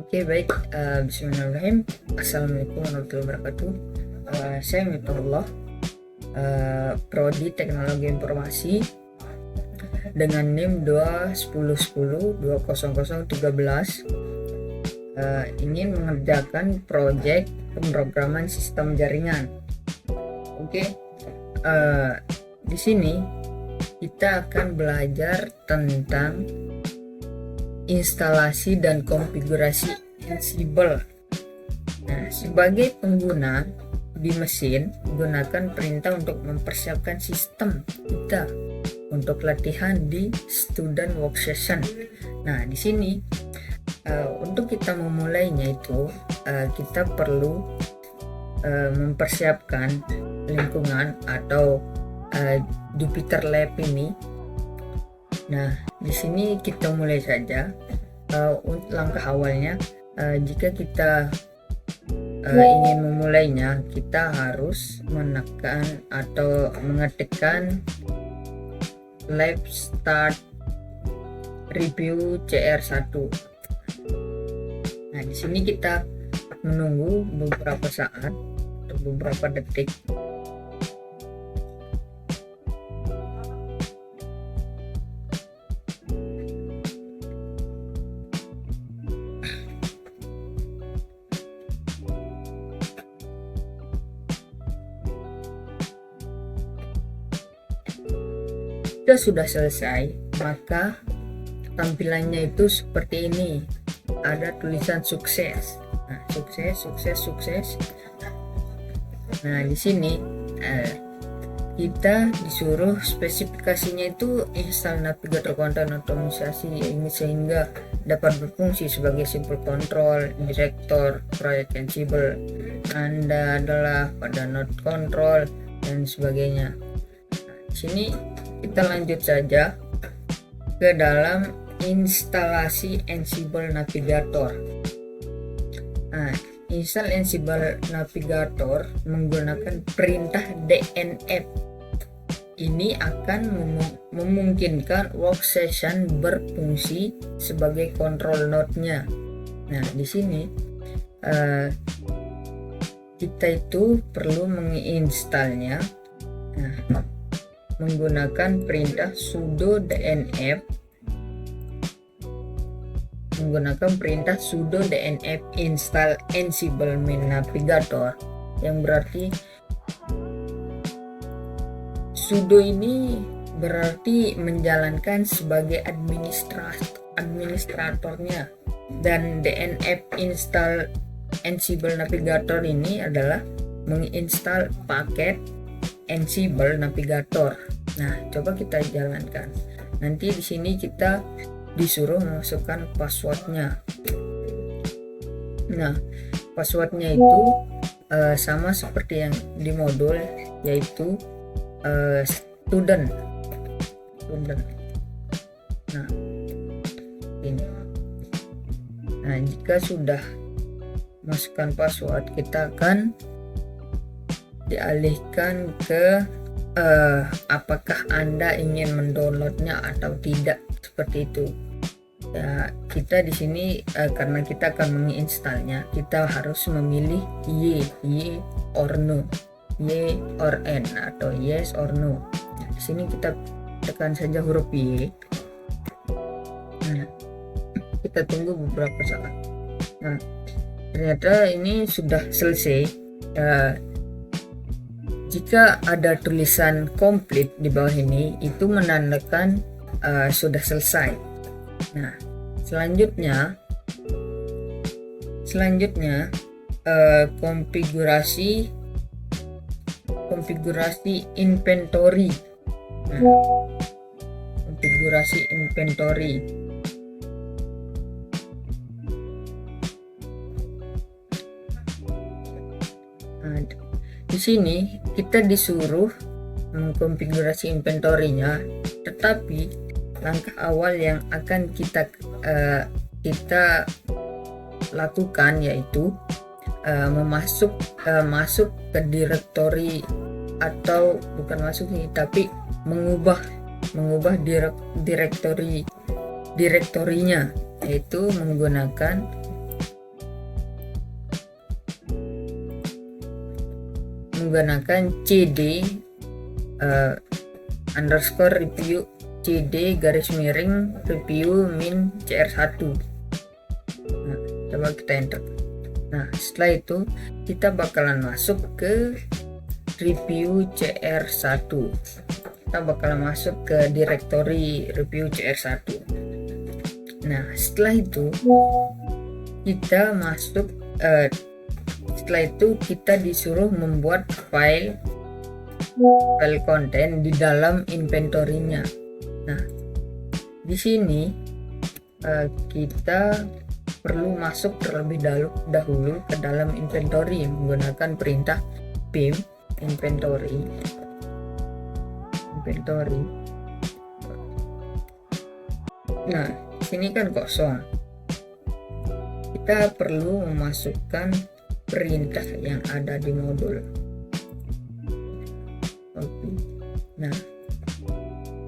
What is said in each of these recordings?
Oke, baik. Bismillahirrahmanirrahim. Assalamualaikum warahmatullahi wabarakatuh. Saya Miftahullah, Prodi Teknologi Informasi dengan NIM 21010200013, ingin mengerjakan proyek pemrograman sistem jaringan. Oke, di sini kita akan belajar tentang instalasi dan konfigurasi Ansible. Nah, sebagai pengguna di mesin, gunakan perintah untuk mempersiapkan sistem kita untuk latihan di student workstation. Nah, di sini untuk kita memulainya itu kita perlu mempersiapkan lingkungan atau Jupyter Lab ini. Nah, di sini kita mulai saja. Langkah awalnya, jika kita ingin memulainya, kita harus menekan atau mengetikkan Lab Start Review CR1. Nah, di sini kita menunggu beberapa saat atau beberapa detik. Jika sudah selesai, maka tampilannya itu seperti ini. Ada tulisan sukses. Nah, sukses. Nah, di sini kita disuruh spesifikasinya itu install navigator konten otomatisasi ini sehingga dapat berfungsi sebagai simple control director proyek Ansible. Anda adalah pada node control dan sebagainya. Nah, di sini kita lanjut saja ke dalam instalasi Ansible Navigator. Nah, install Ansible Navigator menggunakan perintah DNF. Ini akan memungkinkan workstation berfungsi sebagai control node-nya. Nah, di sini kita itu perlu menginstalnya. Nah, menggunakan perintah sudo DNF, install Ansible Navigator, yang berarti sudo ini berarti menjalankan sebagai administratornya, dan DNF install Ansible Navigator ini adalah menginstal paket Ansible Navigator. Nah, coba kita jalankan. Nanti di sini kita disuruh memasukkan passwordnya. Nah, passwordnya itu sama seperti yang di modul, yaitu student. Nah, ini. Nah, jika sudah masukkan password, kita akan dialihkan ke apakah Anda ingin mendownloadnya atau tidak, seperti itu. Ya, kita di sini karena kita akan menginstalnya, kita harus memilih y or no, y or n atau yes or no. Nah, di sini kita tekan saja huruf y. Nah, kita tunggu beberapa saat. Nah, ternyata ini sudah selesai. Jika ada tulisan complete di bawah ini, itu menandakan sudah selesai. Nah, selanjutnya konfigurasi inventory. Nah, konfigurasi inventory. Nah, di sini kita disuruh mengkonfigurasi inventory-nya, tetapi langkah awal yang akan kita lakukan yaitu masuk ke direktori, atau bukan masuk nih, tapi mengubah direktorinya, yaitu menggunakan menggunakan cd underscore review cd garis miring review min cr1. Nah, coba kita enter. Nah, setelah itu kita bakalan masuk ke review cr1. Kita bakalan masuk ke directory review cr1. Nah, setelah itu kita masuk setelah itu kita disuruh membuat file konten di dalam inventory-nya. Nah, di sini kita perlu masuk terlebih dahulu ke dalam inventory menggunakan perintah pim inventory. Nah, di sini kan kosong. Kita perlu memasukkan perintah yang ada di modul. Oke. Nah,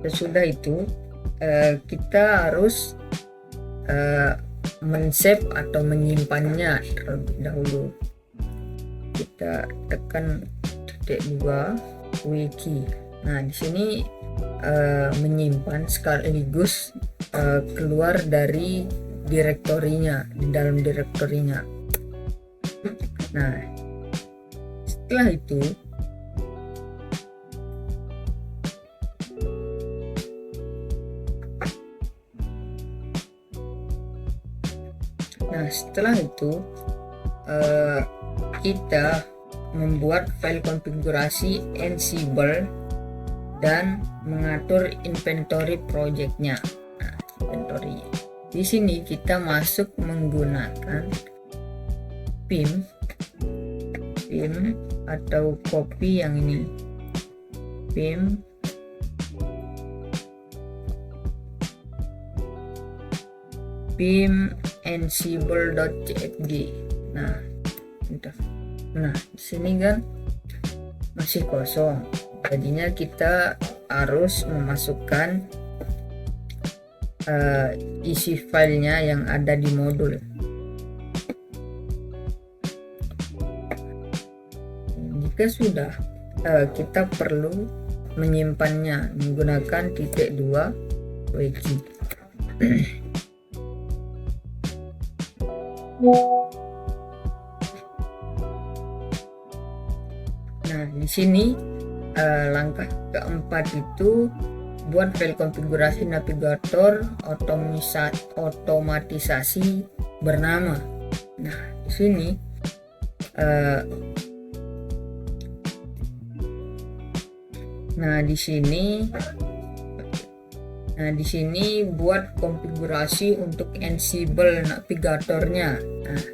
sesudah itu kita harus men-save atau menyimpannya terlebih dahulu. Kita tekan titik 2 wiki. Nah, di sini menyimpan sekaligus keluar dari direktorinya, di dalam direktorinya. Nah, setelah itu kita membuat file konfigurasi Ansible dan mengatur inventory projectnya. Nah, inventory. Di sini kita masuk menggunakan pim atau copy yang ini, pim ansible.cfg. Nah, di sini kan masih kosong, jadinya kita harus memasukkan isi filenya yang ada di modul. Jika sudah, kita perlu menyimpannya menggunakan titik 2 wiki. Nah, di sini langkah keempat itu buat file konfigurasi navigator otomatisasi bernama. Nah, di sini di sini buat konfigurasi untuk Ansible navigatornya. Nah,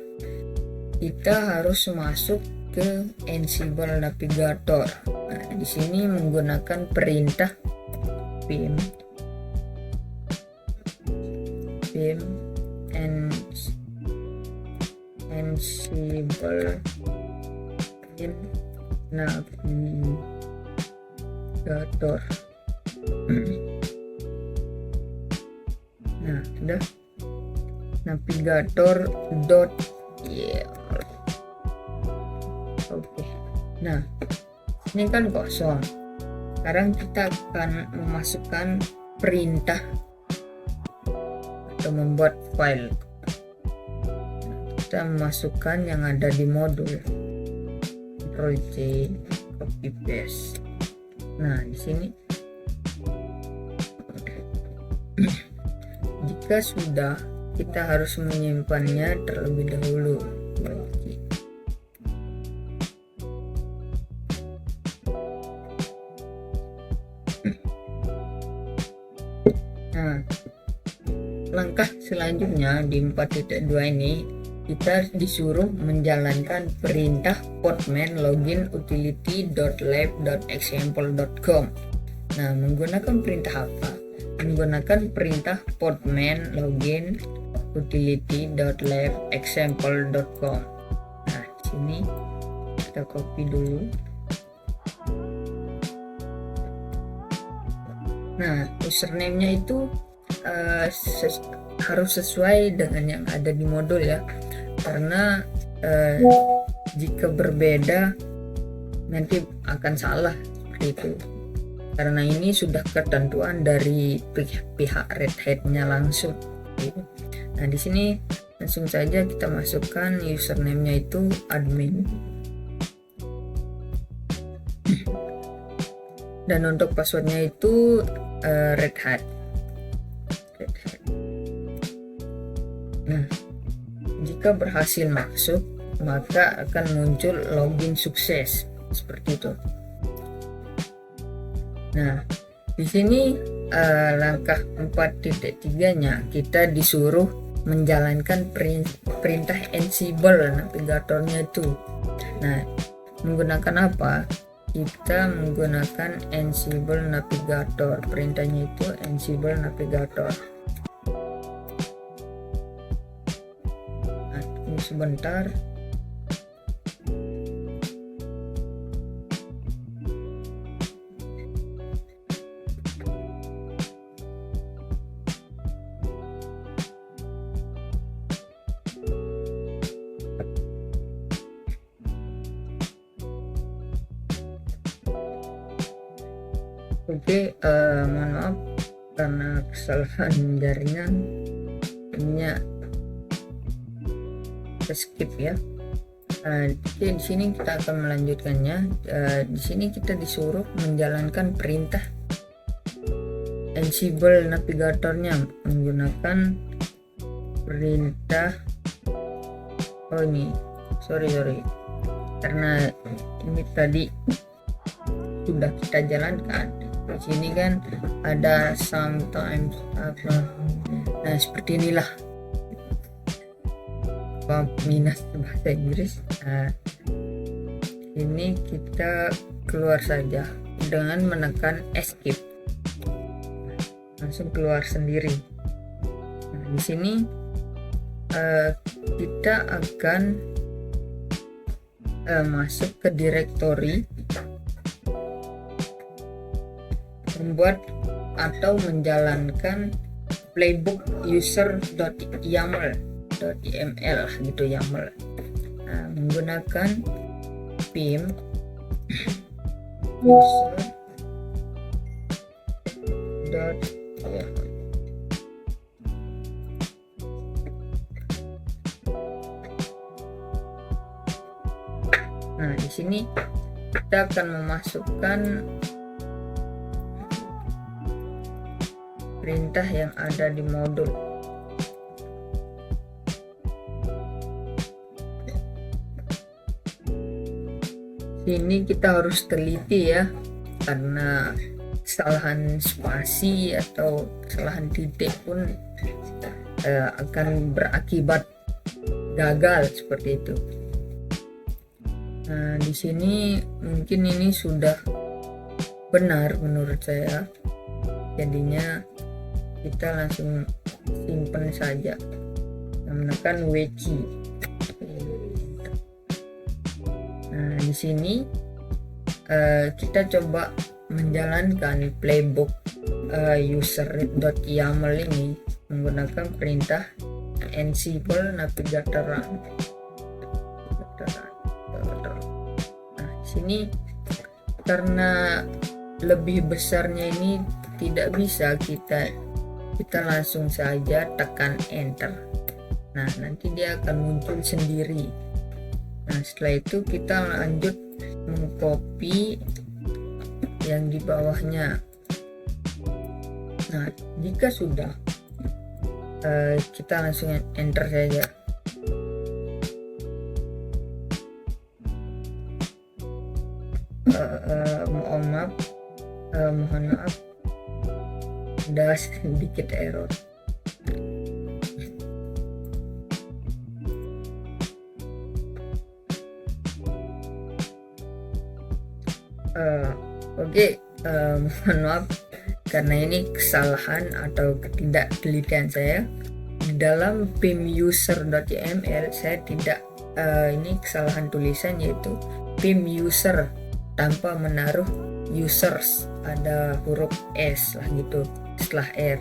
kita harus masuk ke Ansible navigator. Nah, di sini menggunakan perintah pim Ansible navigator. Nah, sudah navigator.yaml. Oke. Nah, ini kan kosong. Sekarang kita akan memasukkan perintah atau membuat file. Kita memasukkan yang ada di modul. Ctrl C, copy paste. Nah, di sini jika sudah, kita harus menyimpannya terlebih dahulu. Nah, langkah selanjutnya di 4.2 ini kita disuruh menjalankan perintah podman login utility.lab.example.com. Nah, menggunakan perintah apa? Menggunakan perintah podman login utility.lab.example.com. Nah, di sini kita copy dulu. Nah, username-nya itu harus sesuai dengan yang ada di modul ya, karena jika berbeda nanti akan salah seperti itu, karena ini sudah ketentuan dari pihak Red Hat-nya langsung gitu. Nah di sini langsung saja kita masukkan username-nya itu admin, dan untuk passwordnya itu Red Hat. Nah jika berhasil masuk maka akan muncul login sukses seperti itu. Nah di sini langkah 4.3-nya kita disuruh menjalankan perintah Ansible navigatornya itu. Nah menggunakan apa? Kita menggunakan Ansible navigator, perintahnya itu Ansible navigator. Nah, tunggu sebentar. Oke, mohon maaf karena kesalahan jaringan, ini skip ya. Oke, di sini kita akan melanjutkannya. Di sini kita disuruh menjalankan perintah Ansible navigatornya menggunakan perintah sorry karena ini tadi sudah kita jalankan. Di sini kan ada sometimes apa, nah seperti inilah minus bahasa Inggris. Nah ini kita keluar saja dengan menekan escape, langsung keluar sendiri. Nah di sini kita akan masuk ke directory, membuat atau menjalankan playbook user.yaml gitu, YAML. Nah, menggunakan pim user dot Nah di sini kita akan memasukkan perintah yang ada di modul. Sini kita harus teliti ya, karena kesalahan spasi atau kesalahan titik pun akan berakibat gagal seperti itu. Nah di sini mungkin ini sudah benar menurut saya, jadinya kita langsung simpan saja, menekan WC. Nah di sini kita coba menjalankan playbook user.yaml ini menggunakan perintah Ansible navigator run. Nah di sini karena lebih besarnya ini tidak bisa kita langsung saja tekan enter. Nah nanti dia akan muncul sendiri. Nah setelah itu kita lanjut mengcopy yang di bawahnya. Nah jika sudah kita langsung enter saja. Mohon maaf ada sedikit error. Oke, mohon maaf karena ini kesalahan atau ketidaktelitian saya di dalam pim user.yml. Saya tidak ini kesalahan tulisan, yaitu pim user tanpa menaruh users, ada huruf S lah gitu setelah R.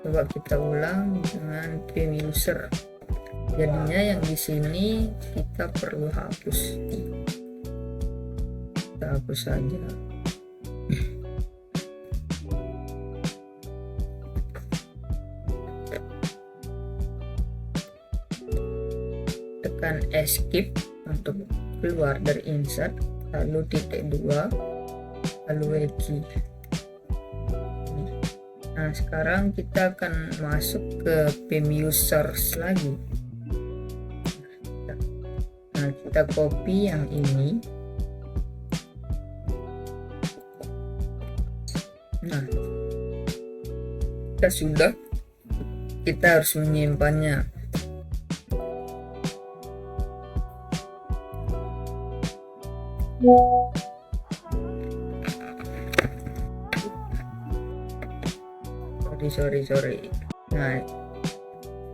Coba kita ulang dengan pim user. Jadinya yang di sini kita perlu hapus. kita hapus saja. Tekan escape untuk keluar dari insert, lalu titik 2, lalu wiki. Nah, sekarang kita akan masuk ke PIM users lagi. Nah, kita copy yang ini. Nah, kita harus menyimpannya. Sorry. Nah,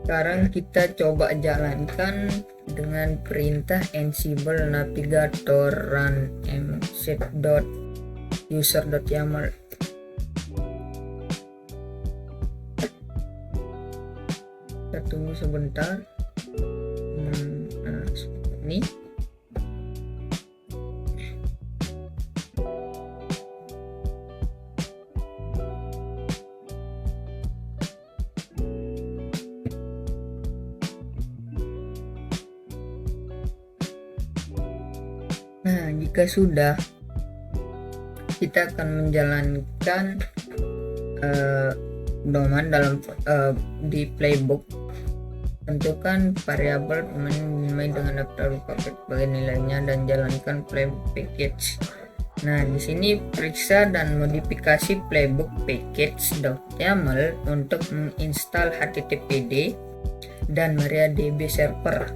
sekarang kita coba jalankan dengan perintah ansible navigator run mset.user.yaml. Kita tunggu sebentar. Nah, seperti ini. Nah, jika sudah, kita akan menjalankan domain dalam di playbook. Tentukan variabel pemain dengan daftar paket sebagai nilainya dan jalankan playbook package. Nah, di sini periksa dan modifikasi playbook package.yaml untuk menginstal HTTPD dan MariaDB server.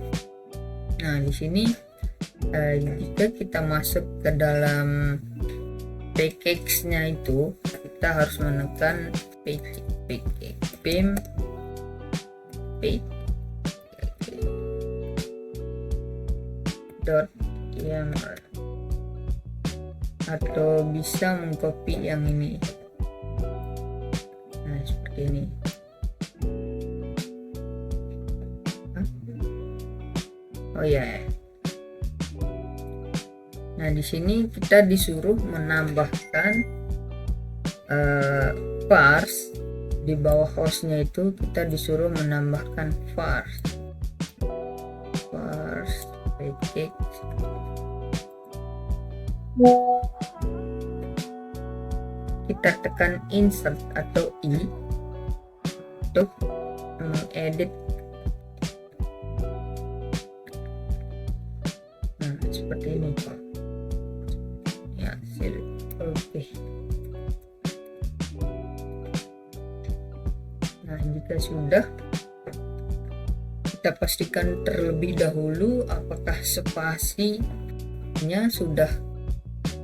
Nah, di sini jika kita masuk ke dalam package-nya itu, kita harus menekan pim .yaml atau bisa mengcopy yang ini. Nah, seperti ini. Oh ya. Nah, di sini kita disuruh menambahkan vars di bawah hostnya itu. Kita disuruh menambahkan vars package. Kita tekan insert atau i untuk mengedit. Nah, seperti ini. Oke. Nah, jika sudah, kita pastikan terlebih dahulu apakah spasinya sudah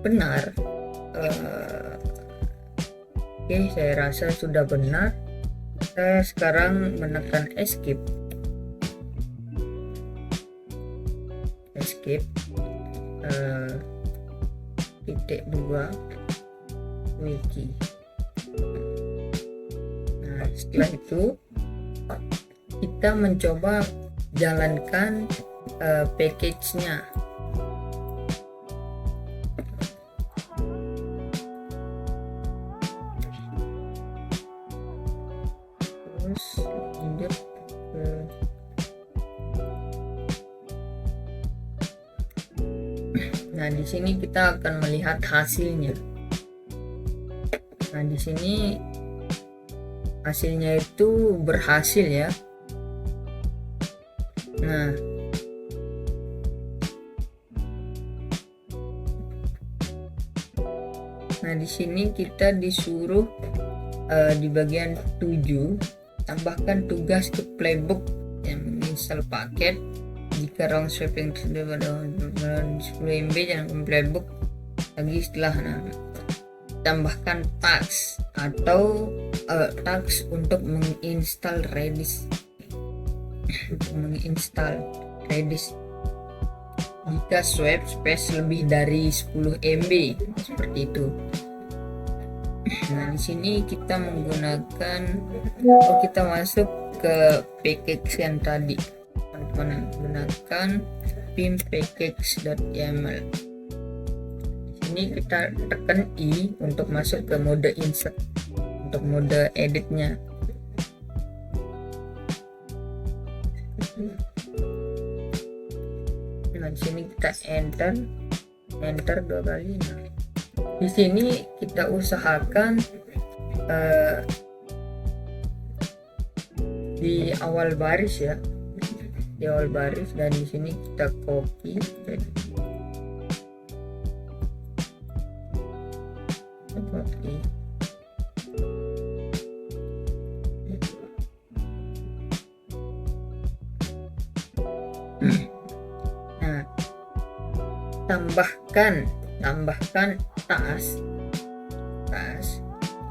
benar. Oke, saya rasa sudah benar. Kita sekarang menekan escape. Titik 2 wiki. Nah, setelah itu kita mencoba jalankan package-nya. Terus lanjut ke Nah, di sini kita akan melihat hasilnya. Nah, di sini hasilnya itu berhasil ya. Nah, di sini kita disuruh di bagian 7 tambahkan tugas ke playbook yang menginstal paket. Jika round sweeping sudah pada 10 MB, jangan playbook lagi setelah tambahkan tags atau tags untuk menginstal Redis. Jika swipe space lebih dari 10 MB seperti itu. Nah, di sini kita kita masuk ke package yang tadi. Teman-teman gunakan pim package.yaml. Di sini kita tekan I untuk masuk ke mode insert, untuk mode editnya. Nah, di sini kita enter 2 kali. Nah, di sini kita usahakan di awal baris ya, di awal baris, dan di sini kita copy nah, tambahkan tas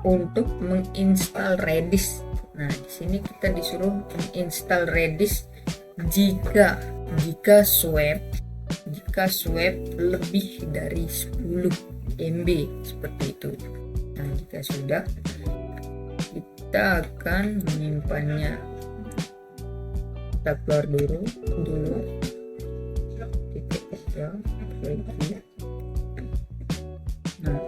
untuk menginstal Redis. Nah, di sini kita disuruh menginstal Redis jika swap lebih dari 10 MB seperti itu. Nah, jika sudah, kita akan menyimpannya. Kita keluar dulu titik ya, nah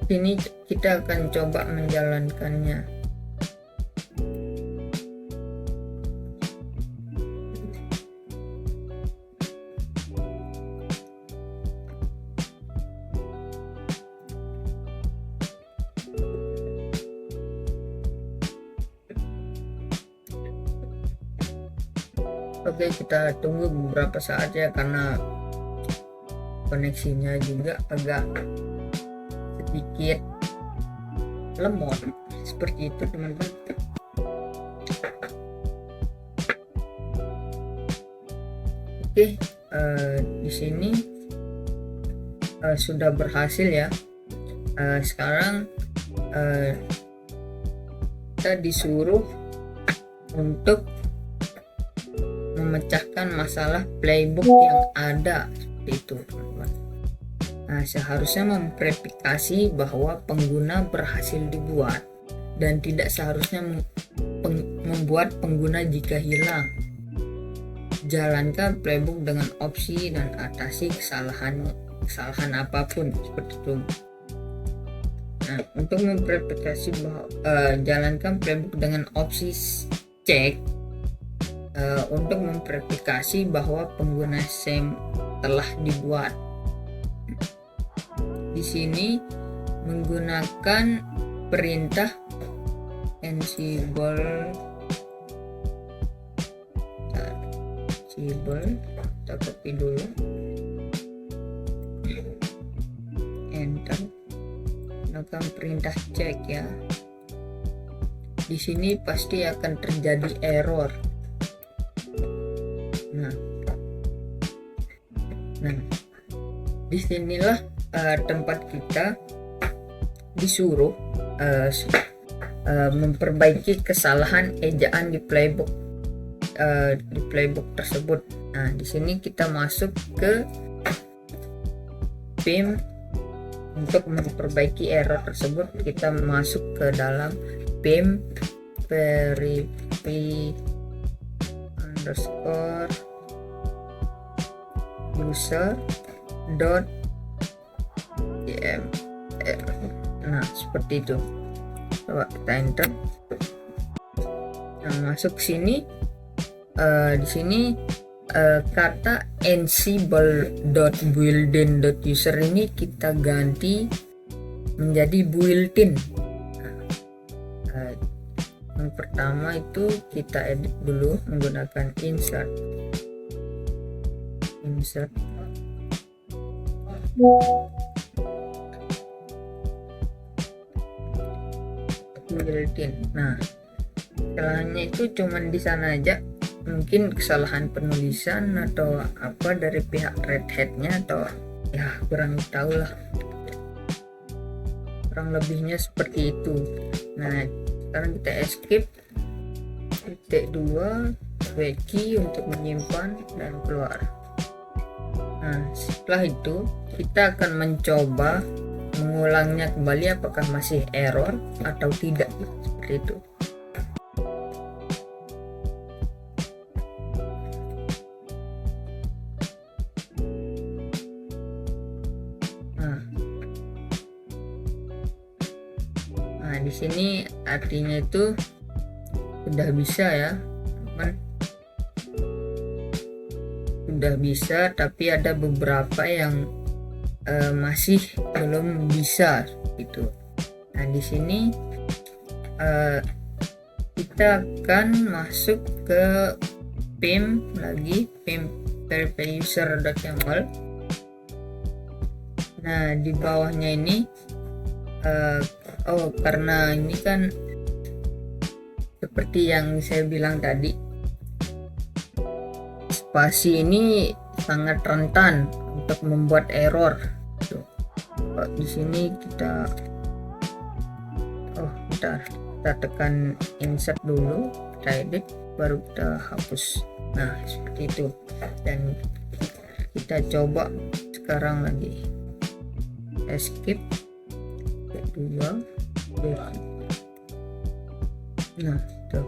ini kita akan coba menjalankannya. Oke, kita tunggu beberapa saat ya, karena koneksinya juga agak sedikit lemot seperti itu teman-teman. Oke, di sini sudah berhasil ya. Sekarang kita disuruh untuk memecahkan masalah playbook yang ada seperti itu, teman-teman. Nah, seharusnya memverifikasi bahwa pengguna berhasil dibuat dan tidak seharusnya membuat pengguna jika hilang. Jalankan playbook dengan opsi dan atasi kesalahan apapun seperti itu. Nah, untuk memverifikasi bahwa jalankan playbook dengan opsi cek untuk memverifikasi bahwa pengguna SIM telah dibuat. Di sini menggunakan perintah ansible, kita copy dulu, enter, gunakan perintah cek ya. Di sini pasti akan terjadi error. Nah, disinilah tempat kita disuruh memperbaiki kesalahan ejaan di playbook tersebut. Nah, di sini kita masuk ke PIM untuk memperbaiki error tersebut. Kita masuk ke dalam PIM verify underscore user.ymr. Nah, seperti itu. Coba kita enter. Nah, masuk sini. Di sini kata ansible.builtin.user ini kita ganti menjadi built-in. Yang pertama itu kita edit dulu menggunakan insert built-in. Nah, kesalahannya itu cuman di sana aja, mungkin kesalahan penulisan atau apa dari pihak Red Hat-nya, atau ya kurang tahu lah, kurang lebihnya seperti itu. Nah, sekarang kita escape, titik 2 key untuk menyimpan dan keluar. Nah, setelah itu kita akan mencoba mengulangnya kembali, apakah masih error atau tidak, seperti itu. di sini artinya itu sudah bisa ya, teman. Sudah bisa, tapi ada beberapa yang masih belum bisa gitu. Nah, di sini kita akan masuk ke pim lagi, pim per-user.yaml. Nah, di bawahnya ini karena ini kan seperti yang saya bilang tadi, spasi ini sangat rentan untuk membuat error. Di sini kita kita tekan insert dulu, kita edit, baru kita hapus. Nah, seperti itu. Dan kita coba sekarang lagi, escape, kedua, nah tuh.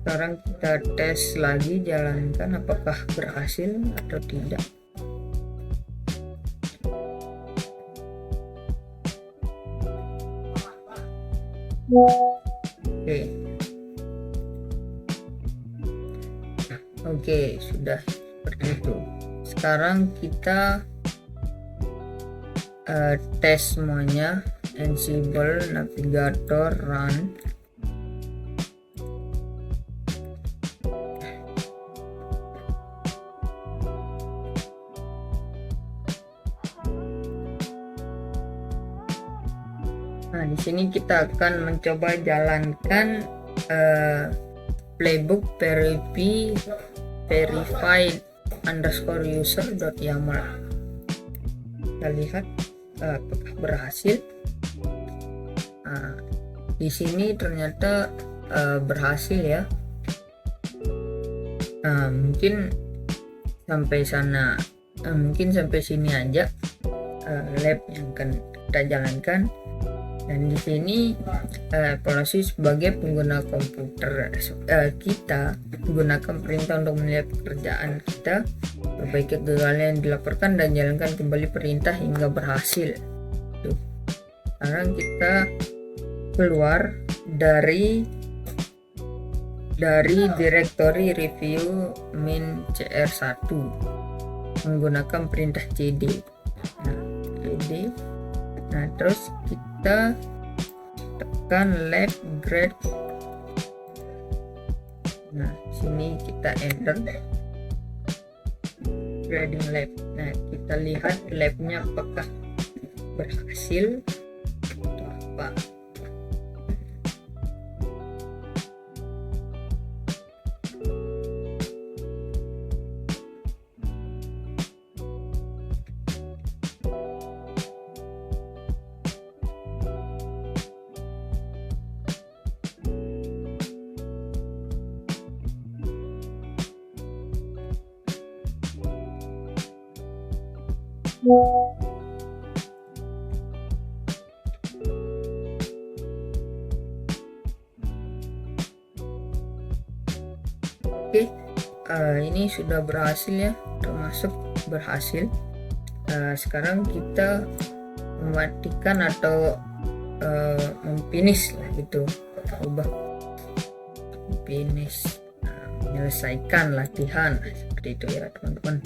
Sekarang kita tes lagi, jalankan apakah berhasil atau tidak. Oke, sudah seperti itu. Sekarang kita tes semuanya, Ansible, Navigator, Run. Nah, di sini kita akan mencoba jalankan playbook verified_user.yaml. Kita lihat apakah berhasil. Nah, di sini ternyata berhasil ya. Nah, mungkin sampai sini aja lab yang akan kita jalankan. Dan di sini evaluasi sebagai pengguna komputer, kita menggunakan perintah untuk melihat pekerjaan kita, perbaiki kegagalan yang dilaporkan, dan jalankan kembali perintah hingga berhasil. Tuh. Sekarang kita keluar dari directory review min cr1 menggunakan perintah cd. Nah, terus kita tekan lab grade. Nah, sini kita enter grading lab. Nah, kita lihat labnya apakah berhasil atau apa. Oke, ini sudah berhasil ya, termasuk berhasil. Sekarang kita mematikan atau memfinish lah gitu, ubah finish, menyelesaikan latihan seperti itu ya teman-teman,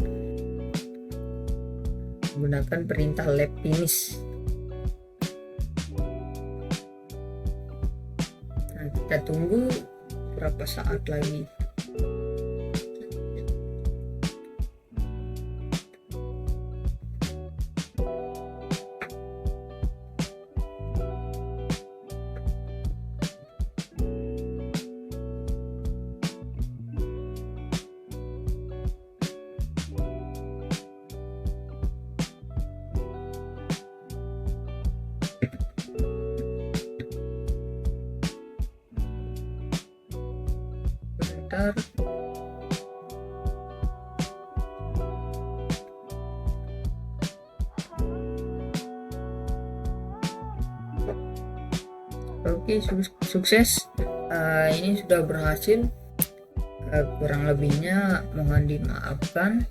menggunakan perintah lab finish. Nah, kita tunggu berapa saat lagi. Bentar. Oke, sukses. Ini sudah berhasil. Kurang lebihnya mohon dimaafkan.